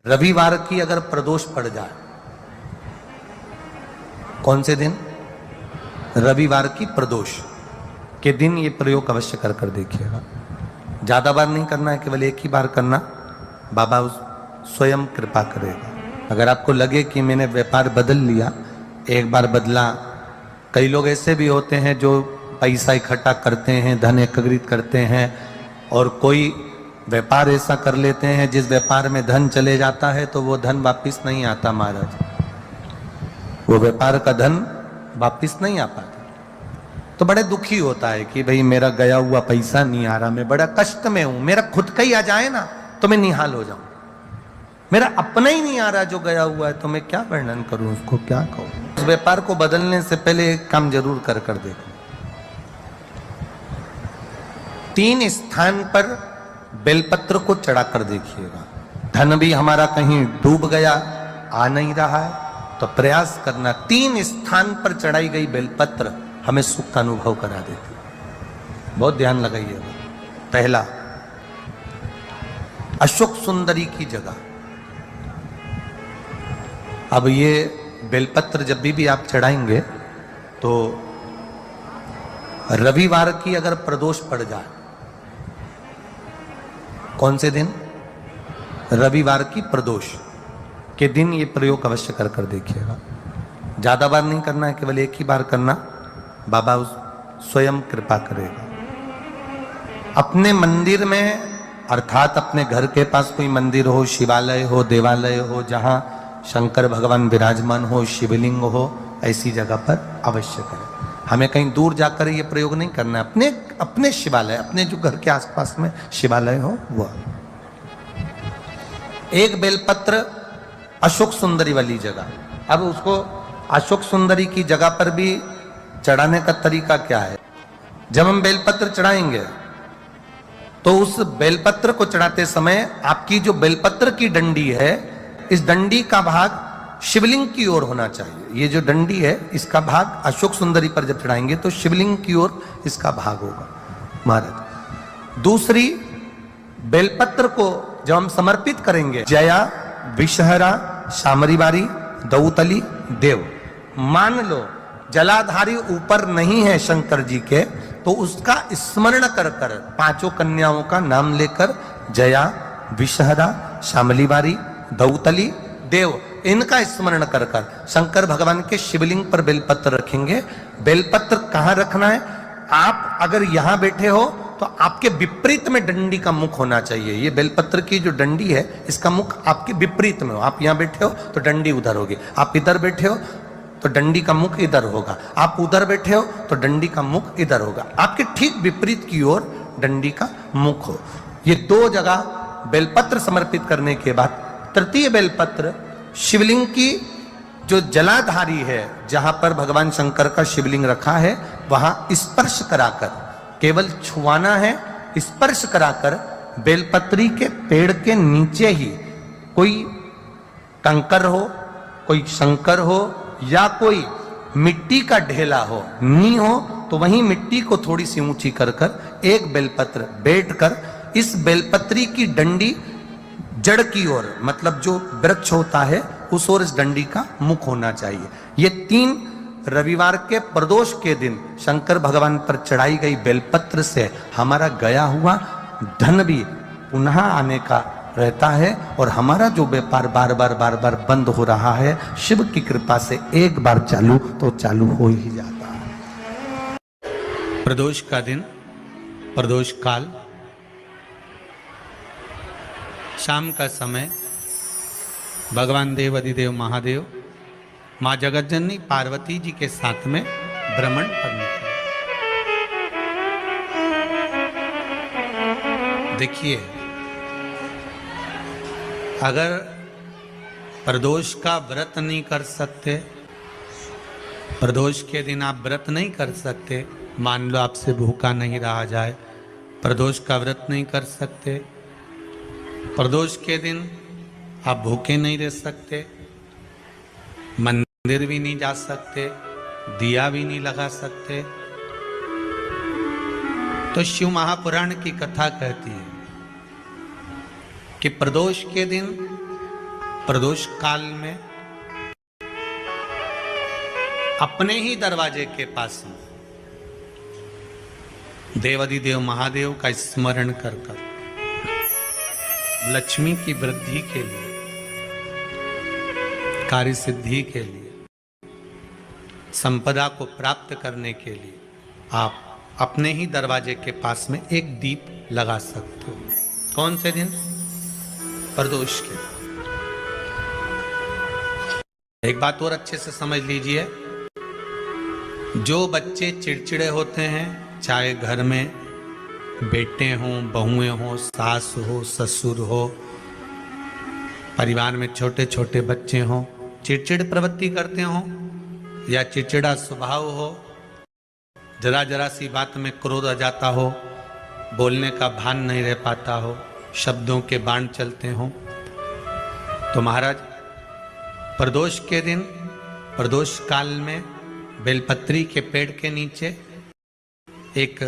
रविवार की अगर प्रदोष पड़ जाए, कौन से दिन? रविवार की प्रदोष के दिन ये प्रयोग अवश्य कर देखिएगा। ज्यादा बार नहीं करना है, केवल एक ही बार करना, बाबा स्वयं कृपा करेगा। अगर आपको लगे कि मैंने व्यापार बदल लिया, एक बार बदला, कई लोग ऐसे भी होते हैं जो पैसा इकट्ठा करते हैं, धन एकत्रित करते हैं, और कोई व्यापार ऐसा कर लेते हैं जिस व्यापार में धन चले जाता है तो वो धन वापिस नहीं आता महाराज, वो व्यापार का धन वापिस नहीं आ पाता। तो बड़े दुखी होता है कि भाई मेरा गया हुआ पैसा नहीं आ रहा, मैं बड़ा कष्ट में हूं, मेरा खुद का ही आ जाए ना तो मैं निहाल हो जाऊं, मेरा अपना ही नहीं आ रहा जो गया हुआ है, तो मैं क्या वर्णन करूं, उसको क्या कहूं। उस व्यापार को बदलने से पहले एक काम जरूर कर देखो। 3 स्थान पर बेलपत्र को चढ़ाकर देखिएगा। धन भी हमारा कहीं डूब गया, आ नहीं रहा है, तो प्रयास करना 3 स्थान पर चढ़ाई गई बेलपत्र हमें सुख का अनुभव करा देती है। बहुत ध्यान लगाइएगा। पहला, अशोक सुंदरी की जगह। अब ये बेलपत्र जब भी आप चढ़ाएंगे तो रविवार की अगर प्रदोष पड़ जाए, कौन से दिन? रविवार की प्रदोष के दिन ये प्रयोग अवश्य कर देखिएगा। ज्यादा बार नहीं करना है, केवल एक ही बार करना, बाबा स्वयं कृपा करेगा। अपने मंदिर में, अर्थात अपने घर के पास कोई मंदिर हो, शिवालय हो, देवालय हो, जहां शंकर भगवान विराजमान हो, शिवलिंग हो, ऐसी जगह पर अवश्य करें। हमें कहीं दूर जाकर ये प्रयोग नहीं करना है, अपने शिवालय, अपने जो घर के आसपास में शिवालय हो वो। एक बेलपत्र अशोक सुंदरी वाली जगह। अब उसको अशोक सुंदरी की जगह पर भी चढ़ाने का तरीका क्या है? जब हम बेलपत्र चढ़ाएंगे तो उस बेलपत्र को चढ़ाते समय आपकी जो बेलपत्र की डंडी है, इस डंडी का भाग शिवलिंग की ओर होना चाहिए। ये जो डंडी है इसका भाग अशोक सुंदरी पर जब चढ़ाएंगे तो शिवलिंग की ओर इसका भाग होगा महाराज। दूसरी, बेलपत्र को जब हम समर्पित करेंगे, जया, विषहरा, शामरीबारी, दौतली, देव, मान लो जलाधारी ऊपर नहीं है शंकर जी के, तो उसका स्मरण कर 5 कन्याओं का नाम लेकर जया, विषहरा, शामलीबारी, दौतली, देव, इनका स्मरण कर शंकर भगवान के शिवलिंग पर बेलपत्र रखेंगे। बेलपत्र कहां रखना है? आप अगर यहां बैठे हो तो आपके विपरीत में डंडी का मुख होना चाहिए। ये बेलपत्र की जो डंडी है इसका मुख आपके विपरीत में हो। आप यहां बैठे हो तो डंडी उधर होगी, आप इधर बैठे हो तो डंडी का मुख इधर होगा, आप उधर बैठे हो तो डंडी का मुख इधर होगा। आपके ठीक विपरीत की ओर डंडी का मुख हो। ये 2 जगह बेलपत्र समर्पित करने के बाद तृतीय बेलपत्र शिवलिंग की जो जलाधारी है, जहां पर भगवान शंकर का शिवलिंग रखा है, वहां स्पर्श कराकर, केवल छुआना है, स्पर्श कराकर बेलपत्री के पेड़ के नीचे ही कोई कंकर हो, कोई शंकर हो, या कोई मिट्टी का ढेला हो, नी हो, तो वहीं मिट्टी को थोड़ी सी ऊंची कर एक बेलपत्र बैठकर इस बेलपत्री की डंडी जड़ की ओर, मतलब जो वृक्ष होता है उस ओर इस डंडी का मुख होना चाहिए। ये 3 रविवार के प्रदोष के दिन शंकर भगवान पर चढ़ाई गई बेलपत्र से हमारा गया हुआ धन भी पुनः आने का रहता है, और हमारा जो व्यापार बार बार बंद हो रहा है, शिव की कृपा से एक बार चालू तो चालू हो ही जाता है। प्रदोष का दिन, प्रदोष काल, शाम का समय, भगवान देव अधिदेव महादेव माँ जगतजननी पार्वती जी के साथ में भ्रमण करने का। देखिए, अगर प्रदोष का व्रत नहीं कर सकते, प्रदोष के दिन आप व्रत नहीं कर सकते, मान लो आपसे भूखा नहीं रहा जाए, प्रदोष का व्रत नहीं कर सकते, प्रदोष के दिन आप भूखे नहीं रह सकते, मंदिर भी नहीं जा सकते, दिया भी नहीं लगा सकते, तो शिव महापुराण की कथा कहती है कि प्रदोष के दिन प्रदोष काल में अपने ही दरवाजे के पास में देवाधिदेव महादेव का स्मरण कर कर लक्ष्मी की वृद्धि के लिए, कार्य सिद्धि के लिए, संपदा को प्राप्त करने के लिए आप अपने ही दरवाजे के पास में एक दीप लगा सकते हो। कौन से दिन? प्रदोष के। एक बात और अच्छे से समझ लीजिए, जो बच्चे चिड़चिड़े होते हैं, चाहे घर में बेटे हों, बहुएं हों, सास हो, ससुर हो, परिवार में छोटे छोटे बच्चे हों, चिड़चिड़ प्रवृत्ति करते हों या चिड़चिड़ा स्वभाव हो, जरा जरा सी बात में क्रोध आ जाता हो, बोलने का भान नहीं रह पाता हो, शब्दों के बाण चलते हों, तो महाराज प्रदोष के दिन, प्रदोष काल में बेलपत्री के पेड़ के नीचे एक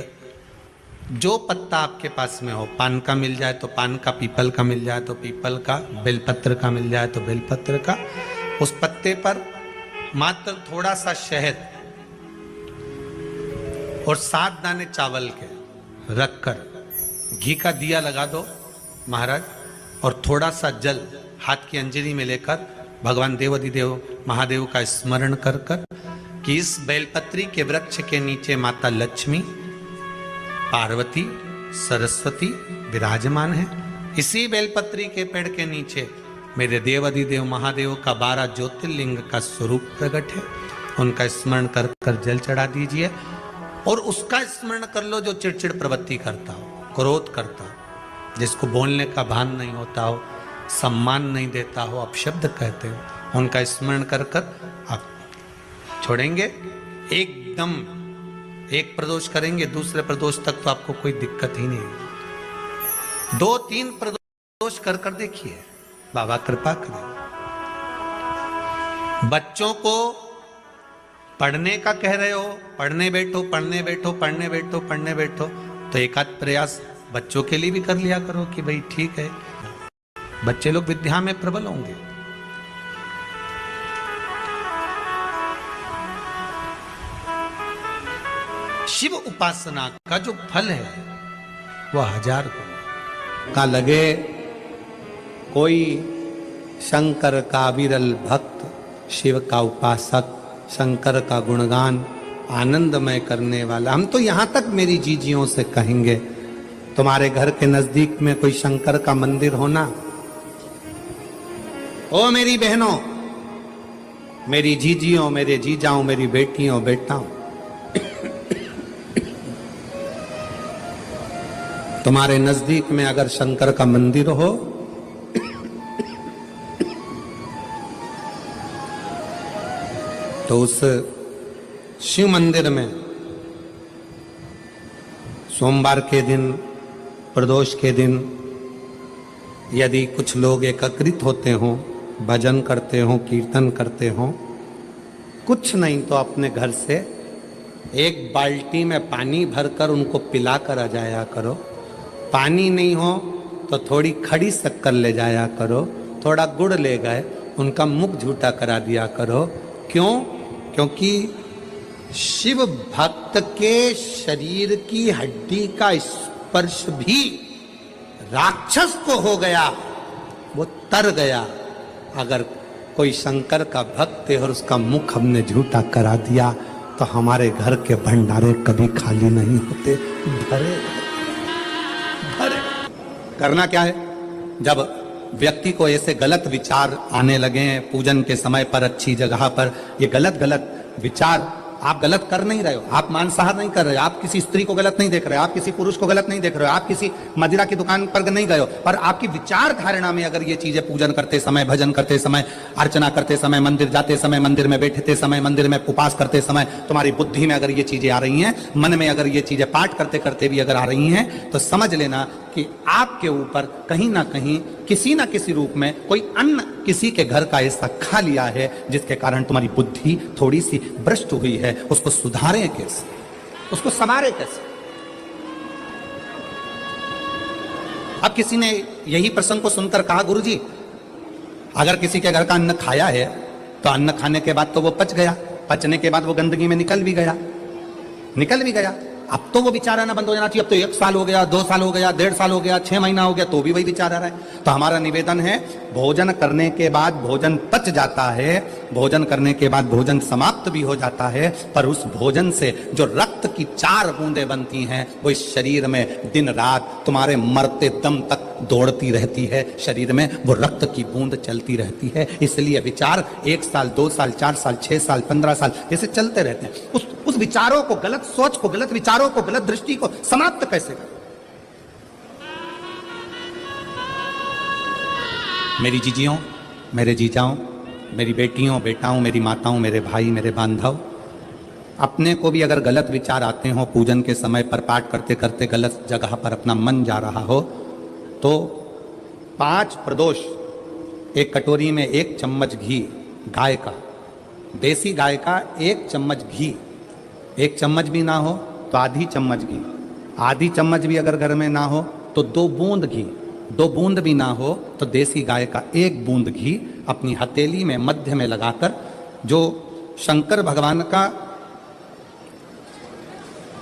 जो पत्ता आपके पास में हो, पान का मिल जाए तो पान का, पीपल का मिल जाए तो पीपल का, बेलपत्र का मिल जाए तो बेलपत्र का, उस पत्ते पर मात्र थोड़ा सा शहद और 7 दाने चावल के रखकर घी का दिया लगा दो महाराज, और थोड़ा सा जल हाथ की अंजलि में लेकर भगवान देवाधिदेव महादेव का स्मरण कर कर कि इस बेलपत्री के वृक्ष के नीचे माता लक्ष्मी, पार्वती, सरस्वती विराजमान है। इसी बेलपत्री के पेड़ के नीचे मेरे देवाधिदेव महादेव का 12 ज्योतिर्लिंग का स्वरूप प्रकट है। उनका स्मरण कर कर जल चढ़ा दीजिए और उसका स्मरण कर लो जो चिड़चिड़ प्रवृत्ति करता हो, क्रोध करता हो, जिसको बोलने का भान नहीं होता हो, सम्मान नहीं देता हो, अपशब्द कहते हो, उनका स्मरण कर कर आप छोड़ेंगे। एकदम एक प्रदोष करेंगे, दूसरे प्रदोष तक तो आपको कोई दिक्कत ही नहीं। 2-3 प्रदोष कर कर देखिए, बाबा कृपा करें। बच्चों को पढ़ने का कह रहे हो, पढ़ने बैठो, पढ़ने बैठो, पढ़ने बैठो, पढ़ने बैठो, तो एक आध प्रयास बच्चों के लिए भी कर लिया करो कि भाई ठीक है, बच्चे लोग विद्या में प्रबल होंगे। शिव उपासना का जो फल है वह 1000 गुना का लगे। कोई शंकर का विरल भक्त, शिव का उपासक, शंकर का गुणगान आनंदमय करने वाला। हम तो यहां तक मेरी जीजियों से कहेंगे, तुम्हारे घर के नजदीक में कोई शंकर का मंदिर होना, ओ मेरी बहनों, मेरी जीजियों, मेरे जीजाओं, मेरी बेटियों, बेटाओं, तुम्हारे नजदीक में अगर शंकर का मंदिर हो तो उस शिव मंदिर में सोमवार के दिन, प्रदोष के दिन यदि कुछ लोग एकत्रित होते हों, भजन करते हों, कीर्तन करते हों, कुछ नहीं तो अपने घर से एक बाल्टी में पानी भरकर उनको पिला कर आ जाया करो। पानी नहीं हो तो थोड़ी खड़ी शक्कर ले जाया करो, थोड़ा गुड़ ले गए, उनका मुख झूठा करा दिया करो। क्यों? क्योंकि शिव भक्त के शरीर की हड्डी का स्पर्श भी राक्षस को हो गया, वो तर गया। अगर कोई शंकर का भक्त है और उसका मुख हमने झूठा करा दिया तो हमारे घर के भंडारे कभी खाली नहीं होते, भरे भरे। करना क्या है? जब व्यक्ति को ऐसे गलत विचार आने लगे हैं पूजन के समय पर, अच्छी जगह पर, ये गलत गलत विचार, आप गलत कर नहीं रहे हो, आप मांसाहार नहीं कर रहे हो, आप किसी स्त्री को गलत नहीं देख रहे हो, आप किसी पुरुष को गलत नहीं देख रहे हो, आप किसी मदिरा की दुकान पर नहीं गए हो, पर आपकी विचार धारणा में अगर ये चीजें पूजन करते समय, भजन करते समय, अर्चना करते समय, मंदिर जाते समय, मंदिर में बैठते समय, मंदिर में उपवास करते समय तुम्हारी बुद्धि में अगर ये चीजें आ रही हैं, मन में अगर ये चीजें पाठ करते करते भी अगर आ रही हैं, तो समझ लेना कि आपके ऊपर कहीं ना कहीं किसी ना किसी रूप में कोई अन्न किसी के घर का ऐसा खा लिया है जिसके कारण तुम्हारी बुद्धि थोड़ी सी भ्रष्ट हुई है। उसको सुधारें कैसे, उसको संवारें कैसे? अब किसी ने यही प्रसंग को सुनकर कहा, गुरुजी अगर किसी के घर का अन्न खाया है तो अन्न खाने के बाद तो वो पच गया, पचने के बाद वो गंदगी में निकल भी गया। अब तो वो विचार आना बंद हो जाना चाहिए। अब तो 1 साल हो गया, 2 साल हो गया, 1.5 साल हो गया, 6 महीना हो गया, तो भी वही विचार आ रहा है। तो हमारा निवेदन है, भोजन करने के बाद भोजन पच जाता है, भोजन करने के बाद भोजन समाप्त भी हो जाता है, पर उस भोजन से जो रक्त की 4 बूंदें बनती हैं वो इस शरीर में दिन रात तुम्हारे मरते दम तक दौड़ती रहती है। शरीर में वो रक्त की बूंद चलती रहती है। इसलिए विचार 1 साल, 2 साल, 4 साल, 6 साल, 15 साल ऐसे चलते रहते हैं। उस विचारों को, गलत सोच को, गलत विचारों को, गलत दृष्टि को समाप्त कैसे करें? मेरी जीजियों, मेरे जीजाओं, मेरी बेटियों, बेटाओं, मेरी माताओं, मेरे भाई, मेरे बांधव, अपने को भी अगर गलत विचार आते हो, पूजन के समय पर पाठ करते करते गलत जगह पर अपना मन जा रहा हो, तो 5 प्रदोष, एक कटोरी में 1 चम्मच घी, गाय का, देसी गाय का 1 चम्मच घी, 1 चम्मच भी ना हो तो आधी चम्मच घी, आधी चम्मच भी अगर घर में ना हो तो 2 बूंद घी, 2 बूंद भी ना हो तो देसी गाय का 1 बूंद घी अपनी हथेली में मध्य में लगाकर, जो शंकर भगवान का,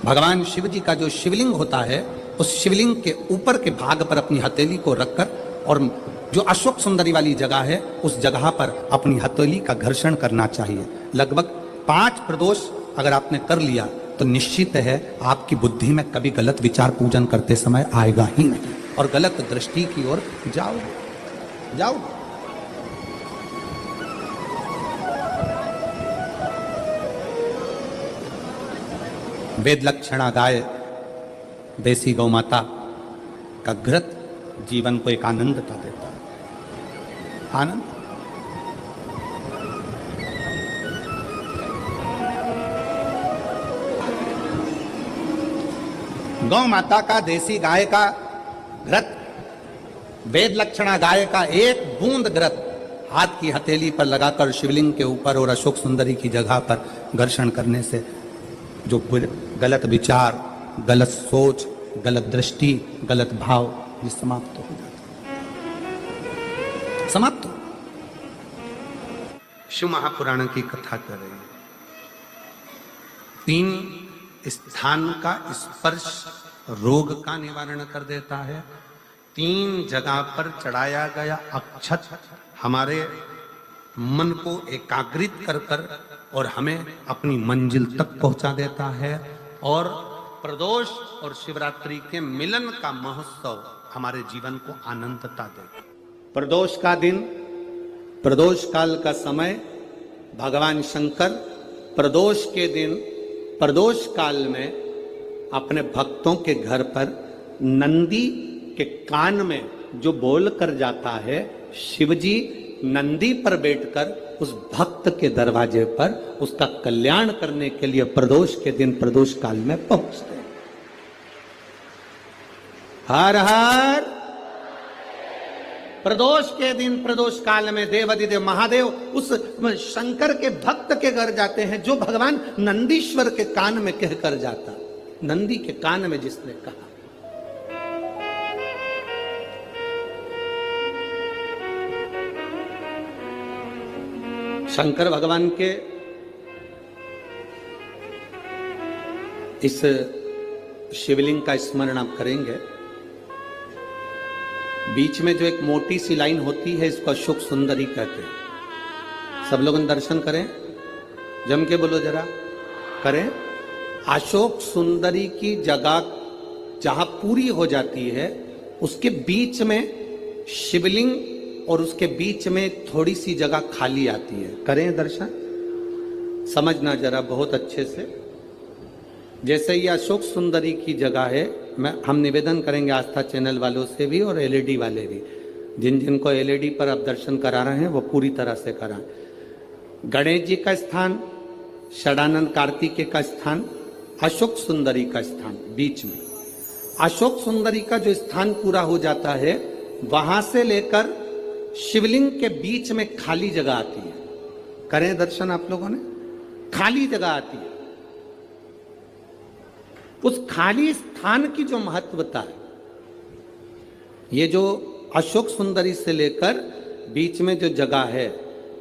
भगवान शिव जी का जो शिवलिंग होता है, उस शिवलिंग के ऊपर के भाग पर अपनी हथेली को रखकर, और जो अशोक सुंदरी वाली जगह है उस जगह पर अपनी हथेली का घर्षण करना चाहिए। लगभग 5 प्रदोष अगर आपने कर लिया तो निश्चित है आपकी बुद्धि में कभी गलत विचार पूजन करते समय आएगा ही नहीं, और गलत दृष्टि की ओर जाओ। वेद लक्षणा गाय, देसी गौ माता का घृत जीवन को एक आनंदता देता है। आनंद। गौ माता का, देसी गाय का घृत, वेद लक्षणा गाय का 1 बूंद घृत हाथ की हथेली पर लगाकर शिवलिंग के ऊपर और अशोक सुंदरी की जगह पर घर्षण करने से जो गलत विचार, गलत सोच, गलत दृष्टि, गलत भाव, ये समाप्त हो जाता है। समाप्त हो। शिव महापुराण की कथा कर रही है। 3 स्थान का स्पर्श रोग का निवारण कर देता है। 3 जगह पर चढ़ाया गया अक्षत हमारे मन को एकाग्रित कर और हमें अपनी मंजिल तक पहुंचा देता है। और प्रदोष और शिवरात्रि के मिलन का महोत्सव हमारे जीवन को आनंदता देता है। प्रदोष का दिन, प्रदोष काल का समय, भगवान शंकर प्रदोष के दिन, प्रदोष काल में अपने भक्तों के घर पर नंदी के कान में जो बोल कर जाता है, शिवजी नंदी पर बैठकर उस भक्त के दरवाजे पर उसका कल्याण करने के लिए प्रदोष के दिन, प्रदोष काल में पहुंचते हैं। हर हर। प्रदोष के दिन, प्रदोष काल में देवाधिदेव महादेव उस शंकर के भक्त के घर जाते हैं जो भगवान नंदीश्वर के कान में कहकर जाता। नंदी के कान में जिसने कहा, शंकर भगवान के इस शिवलिंग का स्मरण आप करेंगे। बीच में जो एक मोटी सी लाइन होती है, इसको अशोक सुंदरी कहते हैं। सब लोग दर्शन करें, जम के बोलो जरा, करें। अशोक सुंदरी की जगह जहां पूरी हो जाती है, उसके बीच में शिवलिंग और उसके बीच में थोड़ी सी जगह खाली आती है। करें दर्शन, समझना जरा बहुत अच्छे से। जैसे ये अशोक सुंदरी की जगह है, हम निवेदन करेंगे आस्था चैनल वालों से भी और एलईडी वाले भी, जिन जिनको एलईडी पर आप दर्शन करा रहे हैं वो पूरी तरह से कराएं। गणेश जी का स्थान, षडानंद कार्तिकेय का स्थान, अशोक सुंदरी का स्थान बीच में। अशोक सुंदरी का जो स्थान पूरा हो जाता है, वहां से लेकर शिवलिंग के बीच में खाली जगह आती है। करें दर्शन आप लोगों ने, खाली जगह आती है। उस खाली स्थान की जो महत्वता है, ये जो अशोक सुंदरी से लेकर बीच में जो जगह है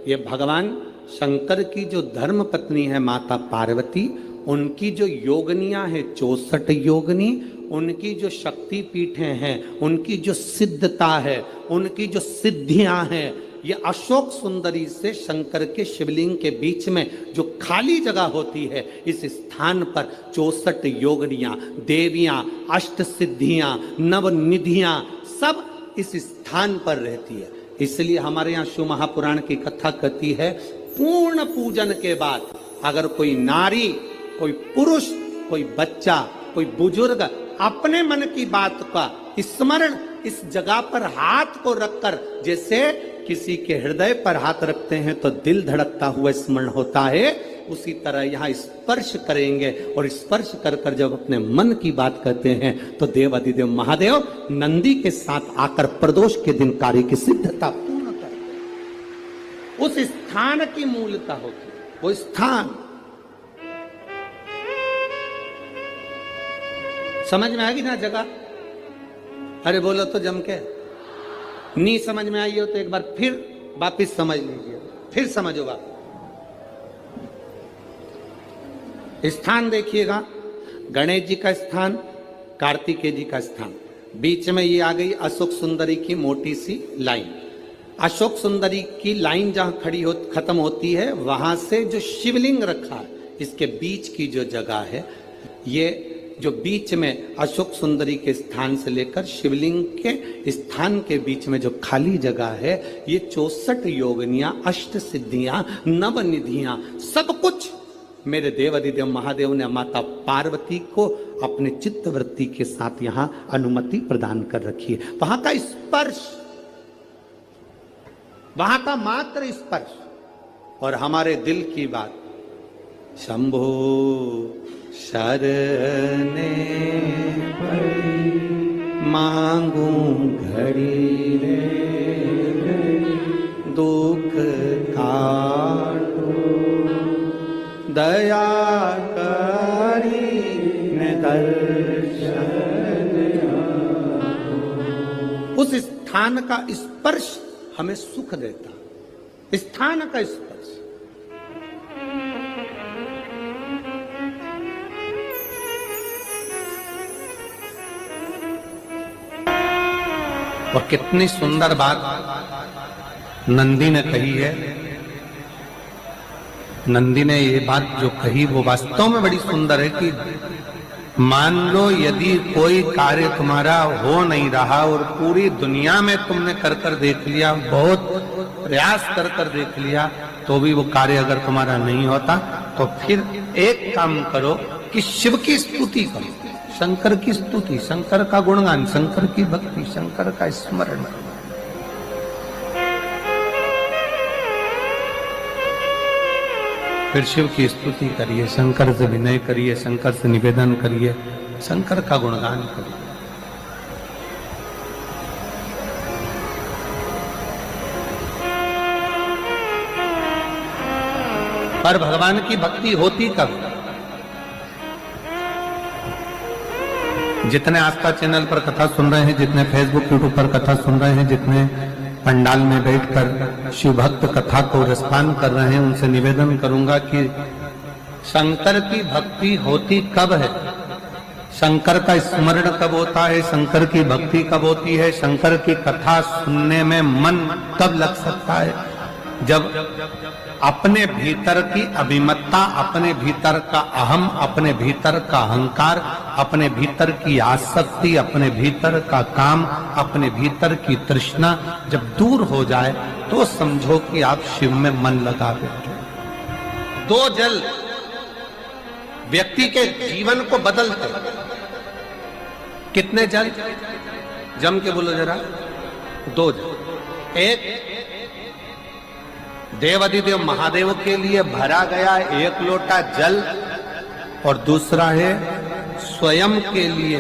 ये भगवान शंकर की जो धर्म पत्नी है माता पार्वती, उनकी जो योगनियां हैं 64 योगनी, उनकी जो शक्ति पीठें हैं, उनकी जो सिद्धता है, उनकी जो सिद्धियां हैं, ये अशोक सुंदरी से शंकर के शिवलिंग के बीच में जो खाली जगह होती है, इस स्थान पर 64 योगनियां, देवियां, अष्ट सिद्धियां, नवनिधियां सब इस स्थान पर रहती है। इसलिए हमारे यहाँ शिव महापुराण की कथा कहती है, पूर्ण पूजन के बाद अगर कोई नारी, कोई पुरुष, कोई बच्चा, कोई बुजुर्ग अपने मन की बात का स्मरण इस जगह पर हाथ को रखकर, जैसे किसी के हृदय पर हाथ रखते हैं तो दिल धड़कता हुआ स्मरण होता है, उसी तरह यहाँ स्पर्श करेंगे और स्पर्श कर कर जब अपने मन की बात कहते हैं तो देवाधिदेव महादेव नंदी के साथ आकर प्रदोष के दिन कार्य की सिद्धता पूर्ण करते। उस स्थान की मूलता होती है, वो स्थान समझ में आएगी ना जगह? अरे बोलो तो जम के। नहीं समझ में आई हो तो एक बार फिर वापिस समझ लीजिए, फिर समझो बात। स्थान देखिएगा, गणेश जी का स्थान, कार्तिकेय जी का स्थान, बीच में ये आ गई अशोक सुंदरी की मोटी सी लाइन। अशोक सुंदरी की लाइन जहां खत्म होती है, वहां से जो शिवलिंग रखा है, इसके बीच की जो जगह है, ये जो बीच में अशोक सुंदरी के स्थान से लेकर शिवलिंग के स्थान के बीच में जो खाली जगह है, ये 64 योगनियां, अष्ट सिद्धियां, नवनिधियां, सब कुछ मेरे देवाधिदेव महादेव ने माता पार्वती को अपने चित्तवृत्ति के साथ यहां अनुमति प्रदान कर रखी है। वहां का स्पर्श, वहां का मात्र स्पर्श और हमारे दिल की बात, शंभो शरणे पड़ी मांगू घड़ी रे दुख काटो दया करी ने दर्शन। उस स्थान का स्पर्श हमें सुख देता, स्थान का स्पर्श। और कितनी सुंदर बात नंदी ने कही है। नंदी ने ये बात जो कही वो वास्तव में बड़ी सुंदर है कि मान लो यदि कोई कार्य तुम्हारा हो नहीं रहा और पूरी दुनिया में तुमने कर कर देख लिया, बहुत प्रयास कर कर देख लिया, तो भी वो कार्य अगर तुम्हारा नहीं होता, तो फिर एक काम करो कि शिव की स्तुति करो, शंकर की स्तुति, शंकर का गुणगान, शंकर की भक्ति, शंकर का स्मरण। फिर शिव की स्तुति करिए, शंकर से विनय करिए, शंकर से निवेदन करिए, शंकर का गुणगान करिए। पर भगवान की भक्ति होती कब? जितने आस्था चैनल पर कथा सुन रहे हैं, जितने फेसबुक यूट्यूब पर कथा सुन रहे हैं, जितने पंडाल में बैठकर शिव भक्त कथा को रसपान कर रहे हैं, उनसे निवेदन करूंगा कि शंकर की भक्ति होती कब है, शंकर का स्मरण कब होता है, शंकर की भक्ति कब होती है, शंकर की कथा सुनने में मन कब लग सकता है? जब अपने भीतर की अभिमत्ता, अपने भीतर का अहम, अपने भीतर का अहंकार, अपने भीतर की आसक्ति, अपने भीतर का काम, अपने भीतर की तृष्णा जब दूर हो जाए तो समझो कि आप शिव में मन लगा बैठे। दो जल व्यक्ति के जीवन को बदलते। कितने जल? जम के बोलो जरा। दो जल। एक देवाधिदेव महादेव के लिए भरा गया एक लोटा जल और दूसरा है स्वयं के लिए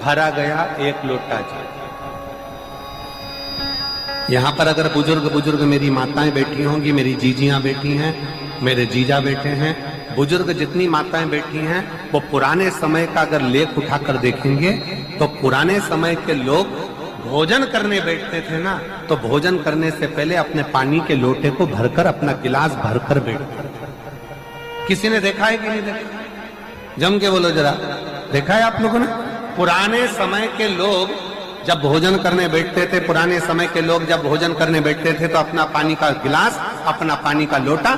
भरा गया एक लोटा जल। यहां पर अगर बुजुर्ग मेरी माताएं बैठी होंगी, मेरी जीजियां बैठी हैं, मेरे जीजा बैठे हैं, बुजुर्ग जितनी माताएं बैठी हैं, वो पुराने समय का अगर लेख उठाकर देखेंगे तो पुराने समय के लोग भोजन करने बैठते थे ना, तो भोजन करने से पहले अपने पानी के लोटे को भरकर, अपना गिलास भरकर बैठते थे। किसी ने देखा है कि नहीं देखा? जम के बोलो जरा, देखा है आप लोगों ने? पुराने समय के लोग जब भोजन करने बैठते थे, पुराने समय के लोग जब भोजन करने बैठते थे, तो अपना पानी का गिलास, अपना पानी का लोटा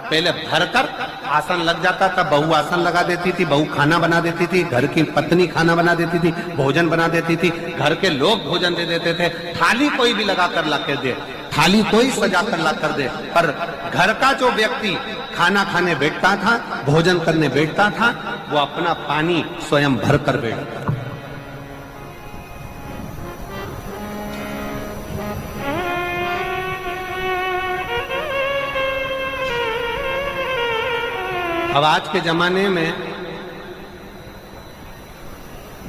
पहले भरकर आसन लग जाता था। बहू आसन लगा देती थी, बहू खाना बना देती थी, घर की पत्नी खाना बना देती थी, भोजन बना देती थी, घर के लोग भोजन दे देते थे। थाली कोई भी लगा कर ला कर दे, थाली कोई सजा कर ला कर दे, पर घर का जो व्यक्ति खाना खाने बैठता था, भोजन करने बैठता था, वो अपना पानी स्वयं भर कर बैठता था। अब आज के जमाने में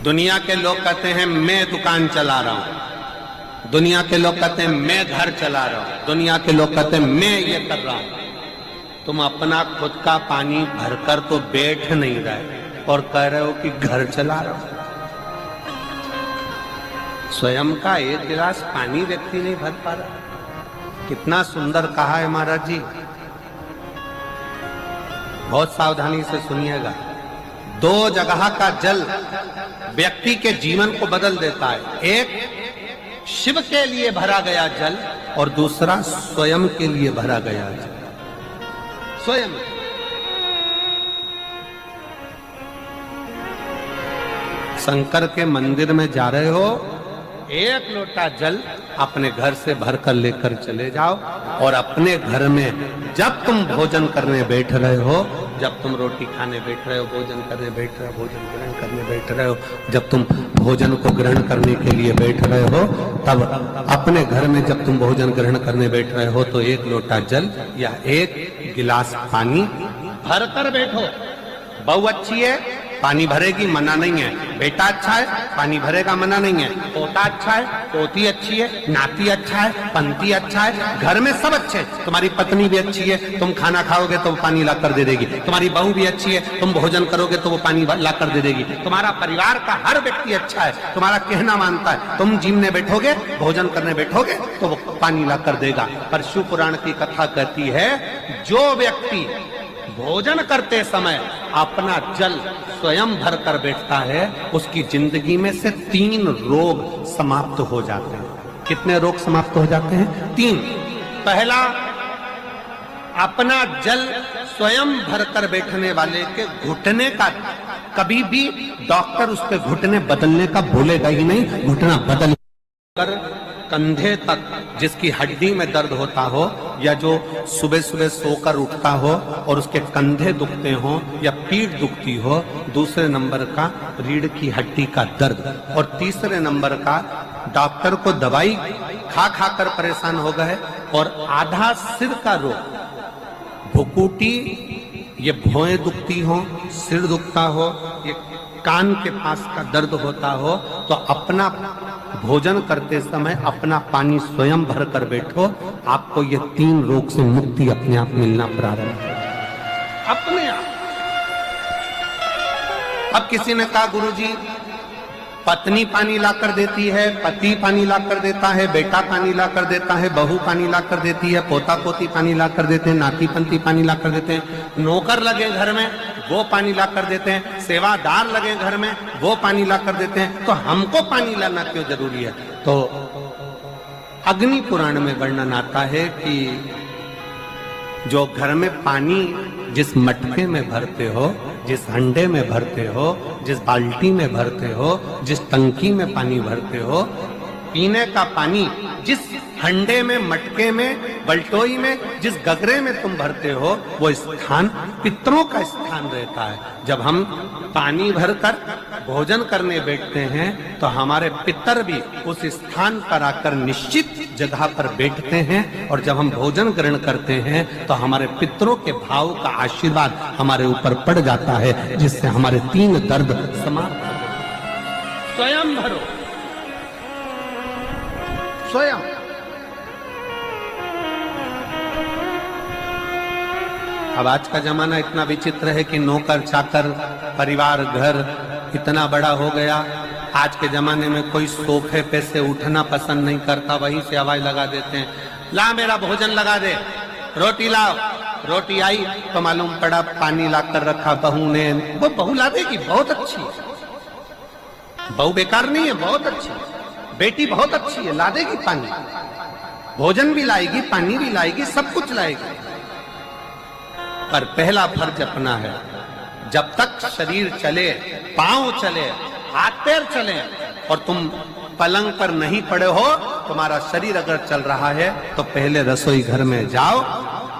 दुनिया के लोग कहते हैं मैं दुकान चला रहा हूं, दुनिया के लोग कहते हैं मैं घर चला रहा हूं, दुनिया के लोग कहते हैं मैं ये कर रहा हूं। तुम अपना खुद का पानी भरकर तो बैठ नहीं रहे और कह रहे हो कि घर चला रहा हूं। स्वयं का एक गिलास पानी व्यक्ति नहीं भर पा रहा। कितना सुंदर कहा है महाराज जी। बहुत सावधानी से सुनिएगा। दो जगह का जल व्यक्ति के जीवन को बदल देता है। एक शिव के लिए भरा गया जल और दूसरा स्वयं के लिए भरा गया जल। स्वयं शंकर के मंदिर में जा रहे हो, एक लोटा जल अपने घर से भरकर लेकर चले जाओ और अपने घर में जब तुम भोजन करने बैठ रहे हो, जब तुम रोटी खाने बैठ रहे हो, भोजन करने बैठ रहे हो, भोजन ग्रहण करने बैठ रहे हो, जब तुम भोजन को ग्रहण करने के लिए बैठ रहे हो, तब अपने घर में जब तुम भोजन ग्रहण करने बैठ रहे हो, तो एक लोटा जल या एक गिलास पानी भरकर बैठो। बहू अच्छी है, पानी भरेगी, मना नहीं है। बेटा अच्छा है, पानी भरेगा, मना नहीं है। पोता अच्छा है, पोती अच्छी है, नाती अच्छा है, पंती अच्छा है, घर में सब अच्छे। तुम्हारी पत्नी भी अच्छी है, तुम खाना खाओगे तो वो पानी ला कर दे देगी। तुम्हारी बहू भी अच्छी है, तुम भोजन करोगे तो वो पानी ला कर दे देगी। तुम्हारा परिवार का हर व्यक्ति अच्छा है, तुम्हारा कहना मानता है। तुम जिमने बैठोगे, भोजन करने बैठोगे तो वो पानी ला कर देगा। पर शिव पुराण की कथा कहती है, जो व्यक्ति भोजन करते समय अपना जल स्वयं भर कर बैठता है, उसकी जिंदगी में से 3 रोग समाप्त हो जाते हैं। कितने रोग समाप्त हो जाते हैं? 3। पहला, अपना जल स्वयं भरकर बैठने वाले के घुटने का कभी भी डॉक्टर उसके घुटने बदलने का बोलेगा ही नहीं। घुटना बदल कर कंधे तक जिसकी हड्डी में दर्द होता हो, या जो सुबह सुबह सोकर उठता हो और उसके कंधे दुखते हो या पीठ दुखती हो, दूसरे नंबर का रीढ़ की हड्डी का दर्द, और तीसरे नंबर का डॉक्टर को दवाई खा खा कर परेशान हो गए, और आधा सिर का रोग, भुकुटी, ये भौएं दुखती हो, सिर दुखता हो, ये कान के पास का दर्द होता हो, तो अपना भोजन करते समय अपना पानी स्वयं भर कर बैठो। आपको ये 3 रोग से मुक्ति अपने आप मिलना प्रारंभ हो, अपने आप। अब किसी ने कहा, गुरुजी पत्नी पानी ला कर देती है, पति पानी ला कर देता है, बेटा पानी ला कर देता है, बहू पानी ला कर देती है, पोता पोती पानी ला कर देते हैं, नाती पंती पानी ला कर देते हैं, नौकर लगे घर में वो पानी ला कर देते हैं, सेवादार लगे घर में वो पानी ला कर देते हैं, तो हमको पानी लाना क्यों जरूरी है? तो अग्नि पुराण में वर्णन आता है कि जो घर में पानी जिस मटके में भरते हो, जिस हंडे में भरते हो, जिस बाल्टी में भरते हो, जिस टंकी में पानी भरते हो, पीने का पानी जिस हंडे में, मटके में, बल्टोई में, जिस गगरे में तुम भरते हो, वो स्थान पितरों का स्थान रहता है। जब हम पानी भरकर भोजन करने बैठते हैं तो हमारे पितर भी उस स्थान पर आकर निश्चित जगह पर बैठते हैं, और जब हम भोजन ग्रहण करते हैं तो हमारे पितरों के भाव का आशीर्वाद हमारे ऊपर पड़ जाता है, जिससे हमारे 3 दर्द समाप्त हो। स्वयं भरो, स्वयं। अब आज का जमाना इतना विचित्र है कि नौकर चाकर, परिवार, घर इतना बड़ा हो गया आज के जमाने में कोई सोफे पे से उठना पसंद नहीं करता, वहीं से हवाई लगा देते हैं, ला मेरा भोजन लगा दे, रोटी लाओ। रोटी आई तो मालूम पड़ा पानी ला कर रखा बहू ने। वो बहू ला देगी, बहुत अच्छी है, बहू बेकार नहीं है, बहुत अच्छी है, बेटी बहुत अच्छी है, ला देगी पानी, भोजन भी लाएगी, पानी भी लाएगी, सब कुछ लाएगी। पर पहला फर्ज अपना है, जब तक शरीर चले, पांव चले, हाथ पैर चले और तुम पलंग पर नहीं पड़े हो, तुम्हारा शरीर अगर चल रहा है तो पहले रसोई घर में जाओ,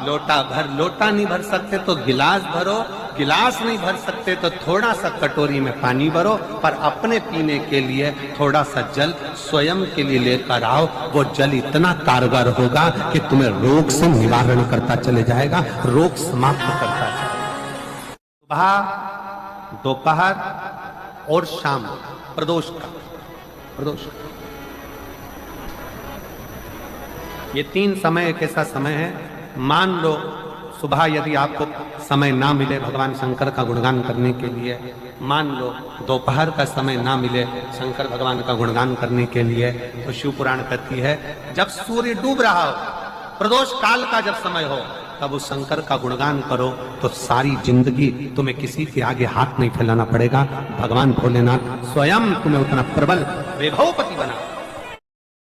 लोटा भर, लोटा नहीं भर सकते तो गिलास भरो, गिलास नहीं भर सकते तो थोड़ा सा कटोरी में पानी भरो, पर अपने पीने के लिए थोड़ा सा जल स्वयं के लिए लेकर आओ। वो जल इतना कारगर होगा कि तुम्हें रोग से निवारण करता चले जाएगा, रोग समाप्त करता जाएगा। सुबह, दोपहर और शाम प्रदोष का, प्रदोष ये 3 समय एक ऐसा समय है, मान लो सुबह यदि आपको समय ना मिले भगवान शंकर का गुणगान करने के लिए, मान लो दोपहर का समय ना मिले शंकर भगवान का गुणगान करने के लिए, तो शिव पुराण कहती है जब सूर्य डूब रहा हो, प्रदोष काल का जब समय हो, तब उस शंकर का गुणगान करो तो सारी जिंदगी तुम्हें किसी के आगे हाथ नहीं फैलाना पड़ेगा। भगवान भोलेनाथ स्वयं तुम्हें उतना प्रबल वैभवपति बना